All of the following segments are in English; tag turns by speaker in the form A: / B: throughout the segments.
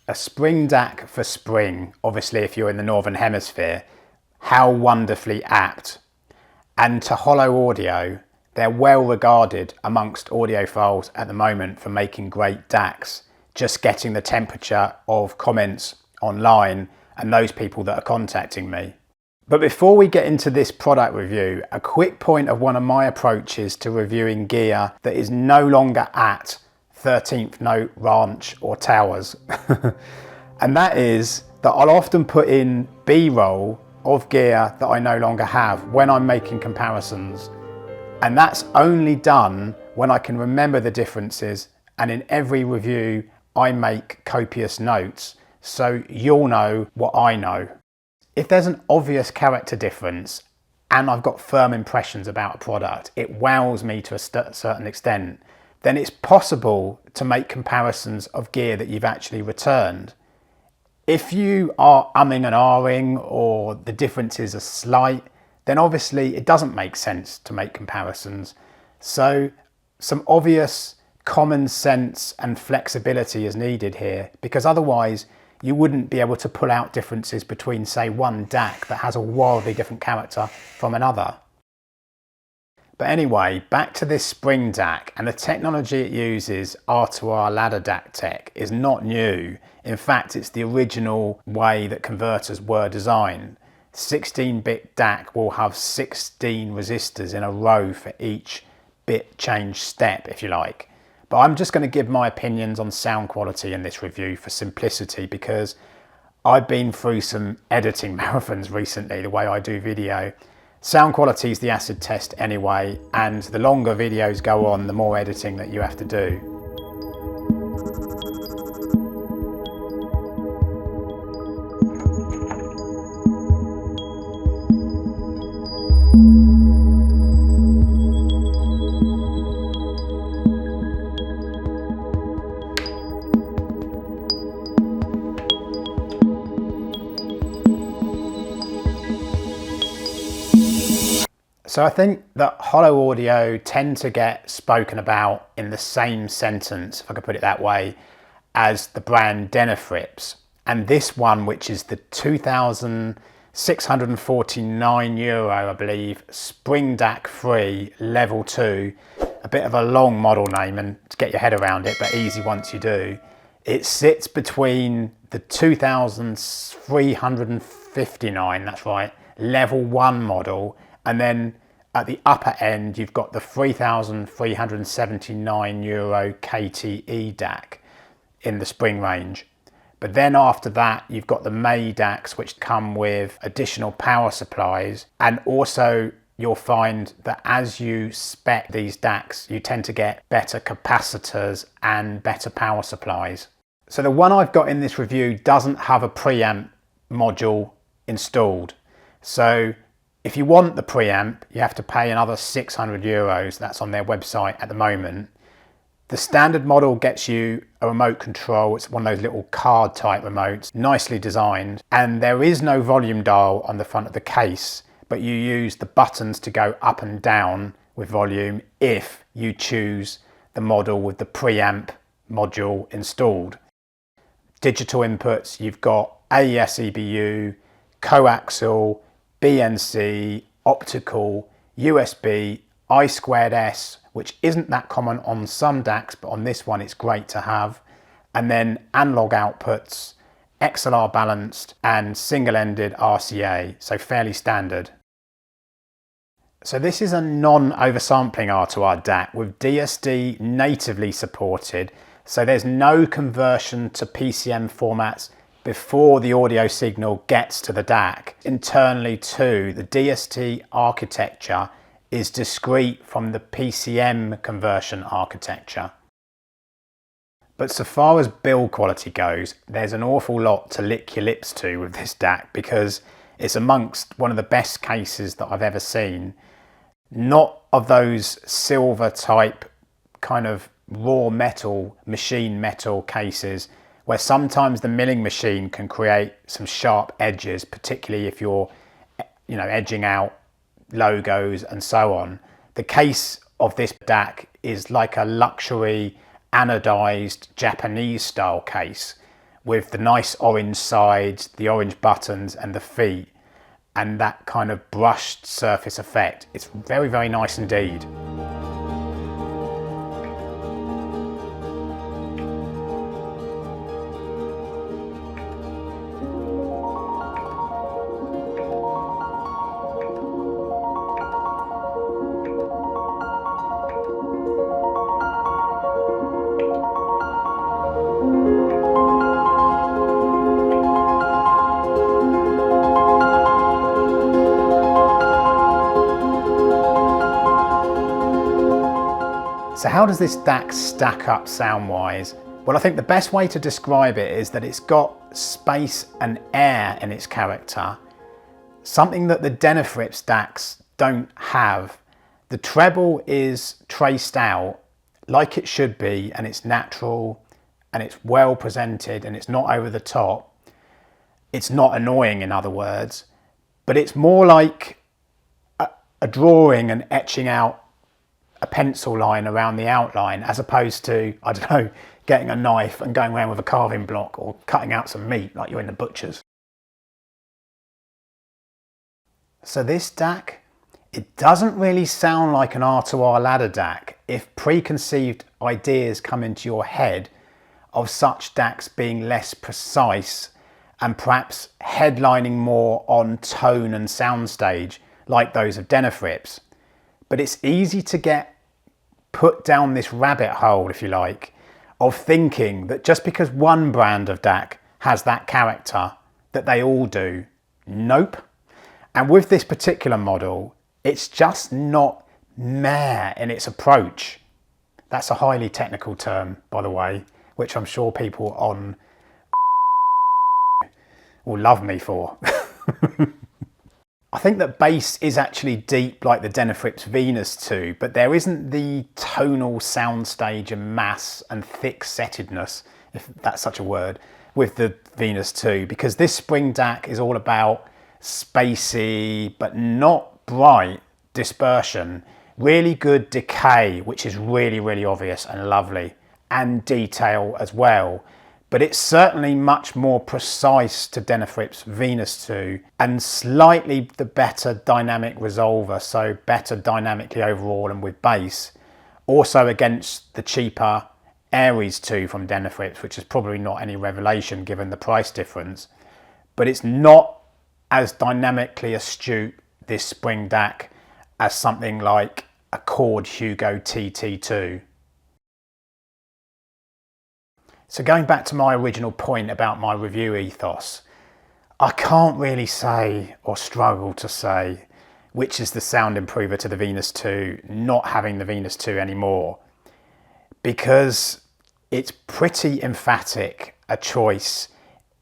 A: A spring DAC for spring, obviously if you're in the Northern Hemisphere, how wonderfully apt. And to Holo Audio, they're well regarded amongst audiophiles at the moment for making great DACs, just getting the temperature of comments online and those people that are contacting me. But before we get into this product review, a quick point of one of my approaches to reviewing gear that is no longer at 13th note, ranch or towers. And that is that I'll often put in B-roll of gear that I no longer have when I'm making comparisons. And that's only done when I can remember the differences, and in every review I make copious notes so you'll know what I know. If there's an obvious character difference and I've got firm impressions about a product, it wows me to a certain extent, then it's possible to make comparisons of gear that you've actually returned. If you are umming and ahhing or the differences are slight, then obviously it doesn't make sense to make comparisons. So some obvious common sense and flexibility is needed here, because otherwise you wouldn't be able to pull out differences between, say, one DAC that has a wildly different character from another. But anyway, back to this spring DAC, and the technology it uses, R2R ladder DAC tech, is not new. In fact, it's the original way that converters were designed. 16-bit DAC will have 16 resistors in a row for each bit change step, if you like. But I'm just going to give my opinions on sound quality in this review for simplicity, because I've been through some editing marathons recently, the way I do video. Sound quality is the acid test anyway, and the longer videos go on, the more editing that you have to do. So I think that Holo Audio tend to get spoken about in the same sentence, if I could put it that way, as the brand Denafrips. And this one, which is the €2,649, I believe, Spring DAC 3 Level 2, a bit of a long model name and to get your head around it, but easy once you do. It sits between the 2,359, that's right, Level 1 model, and then at the upper end, you've got the €3,379 KTE DAC in the spring range. But then after that, you've got the May DACs, which come with additional power supplies. And also you'll find that as you spec these DACs, you tend to get better capacitors and better power supplies. So the one I've got in this review doesn't have a preamp module installed. So if you want the preamp, you have to pay another €600. That's on their website at the moment. The standard model gets you a remote control. It's one of those little card type remotes, nicely designed. And there is no volume dial on the front of the case, but you use the buttons to go up and down with volume if you choose the model with the preamp module installed. Digital inputs, you've got AES EBU, coaxial, BNC, optical, USB, I2S, which isn't that common on some DACs, but on this one it's great to have. And then analog outputs, XLR balanced, and single-ended RCA, so fairly standard. So this is a non-oversampling R2R DAC with DSD natively supported, so there's no conversion to PCM formats before the audio signal gets to the DAC. Internally too, the DSD architecture is discrete from the PCM conversion architecture. But so far as build quality goes, there's an awful lot to lick your lips to with this DAC, because it's amongst one of the best cases that I've ever seen. Not of those silver type kind of raw metal, machine metal cases, where sometimes the milling machine can create some sharp edges, particularly if you're, edging out logos and so on. The case of this DAC is like a luxury anodized Japanese style case, with the nice orange sides, the orange buttons and the feet, and that kind of brushed surface effect. It's very, very nice indeed. So how does this DAC stack up sound-wise? Well, I think the best way to describe it is that it's got space and air in its character, something that the Denafrips DACs don't have. The treble is traced out like it should be, and it's natural and it's well presented and it's not over the top. It's not annoying, in other words, but it's more like a drawing and etching out a pencil line around the outline, as opposed to, I don't know, getting a knife and going around with a carving block or cutting out some meat like you're in the butcher's. So this DAC, it doesn't really sound like an R2R ladder DAC if preconceived ideas come into your head of such DACs being less precise and perhaps headlining more on tone and soundstage like those of Denafrips. But it's easy to get put down this rabbit hole, if you like, of thinking that just because one brand of DAC has that character, that they all do. Nope. And with this particular model, it's just not meh in its approach. That's a highly technical term, by the way, which I'm sure people on will love me for. I think that bass is actually deep like the Denafrips Venus 2, but there isn't the tonal soundstage and mass and thick-settedness, if that's such a word, with the Venus 2, because this Spring DAC is all about spacey but not bright dispersion, really good decay, which is really, really obvious and lovely, and detail as well. But it's certainly much more precise to Denafrips Venus 2 and slightly the better dynamic resolver, so better dynamically overall and with bass. Also against the cheaper Aries 2 from Denafrips, which is probably not any revelation given the price difference. But it's not as dynamically astute, this Spring DAC, as something like a Chord Hugo TT2. So going back to my original point about my review ethos, I can't really say, or struggle to say, which is the sound improver to the Venus 2, not having the Venus 2 anymore, because it's pretty emphatic a choice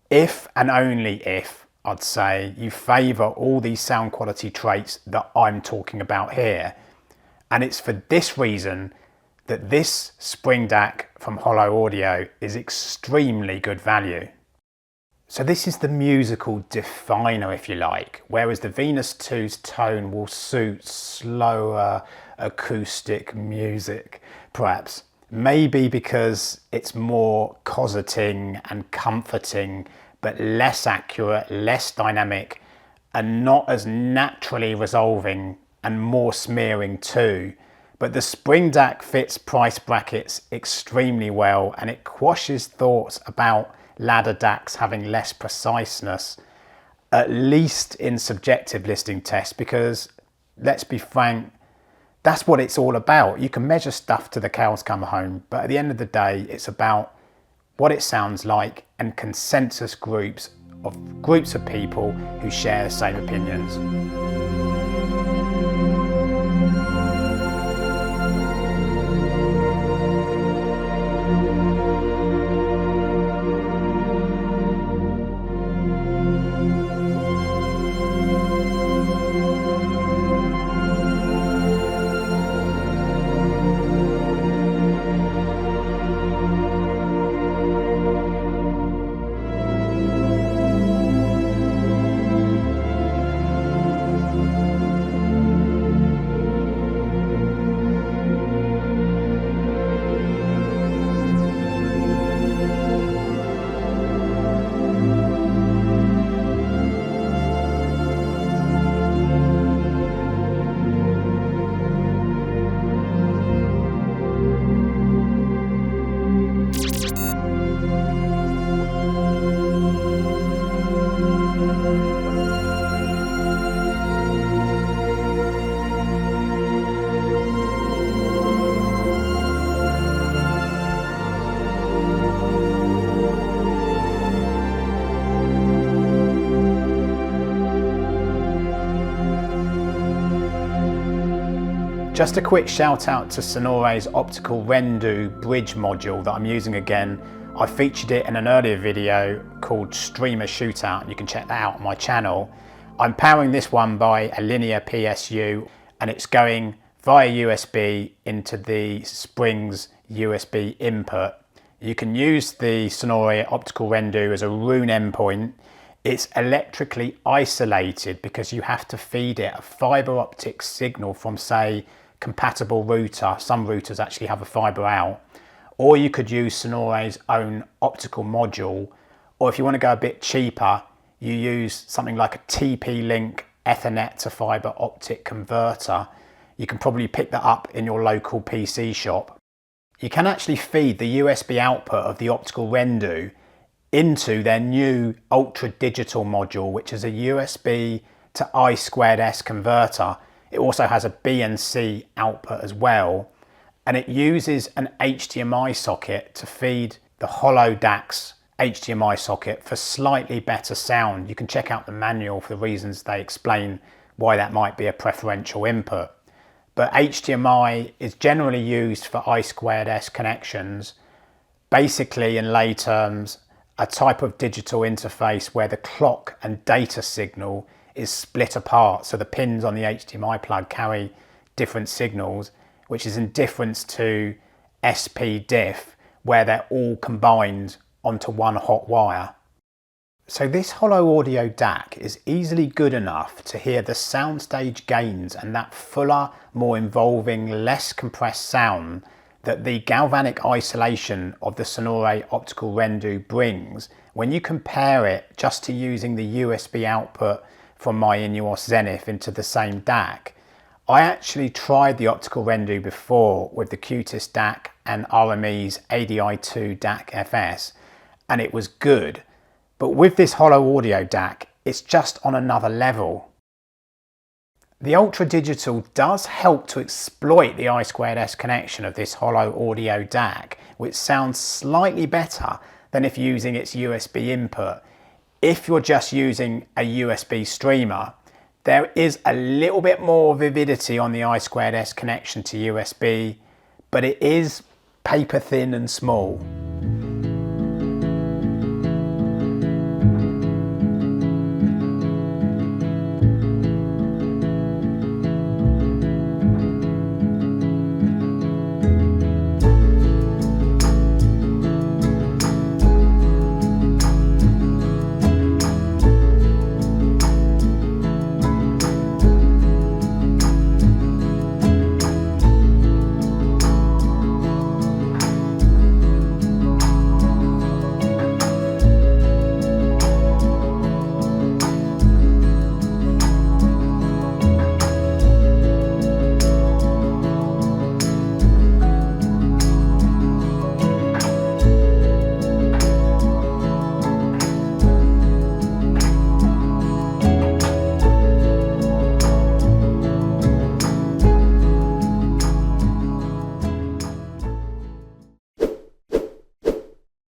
A: if and only if, I'd say, you favour all these sound quality traits that I'm talking about here. And it's for this reason that this Spring DAC from Holo Audio is extremely good value. So this is the musical definer, if you like, whereas the Venus 2's tone will suit slower acoustic music, perhaps. Maybe because it's more cosseting and comforting, but less accurate, less dynamic, and not as naturally resolving and more smearing too. But the Spring DAC fits price brackets extremely well, and it quashes thoughts about ladder DACs having less preciseness, at least in subjective listening tests, because let's be frank, that's what it's all about. You can measure stuff till the cows come home, but at the end of the day, it's about what it sounds like and consensus groups of people who share the same opinions. Just a quick shout out to Sonore's opticalRendu bridge module that I'm using again. I featured it in an earlier video called Streamer Shootout. You can check that out on my channel. I'm powering this one by a linear PSU and it's going via USB into the Spring's USB input. You can use the Sonore opticalRendu as a Roon endpoint. It's electrically isolated because you have to feed it a fiber optic signal from, say, compatible router. Some routers actually have a fiber out. Or you could use Sonore's own optical module. Or if you want to go a bit cheaper, you use something like a TP-Link Ethernet to fiber optic converter. You can probably pick that up in your local PC shop. You can actually feed the USB output of the opticalRendu into their new ultraDigital module, which is a USB to I2S converter. It also has a B and C output as well, and it uses an HDMI socket to feed the Holo DACs HDMI socket for slightly better sound. You can check out the manual for the reasons they explain why that might be a preferential input. But HDMI is generally used for I2S connections. Basically, in lay terms, a type of digital interface where the clock and data signal is split apart. So the pins on the HDMI plug carry different signals, which is in difference to SP-Diff, where they're all combined onto one hot wire. So this Holo Audio DAC is easily good enough to hear the soundstage gains and that fuller, more involving, less compressed sound that the galvanic isolation of the Sonore opticalRendu brings when you compare it just to using the USB output from my Inuos Zenith into the same DAC. I actually tried the opticalRendu before with the Qtis DAC and RME's ADI2 DAC FS, and it was good. But with this Holo Audio DAC, it's just on another level. The ultraDigital does help to exploit the I2S connection of this Holo Audio DAC, which sounds slightly better than if using its USB input. If you're just using a USB streamer, there is a little bit more vividity on the I2S connection to USB, but it is paper thin and small.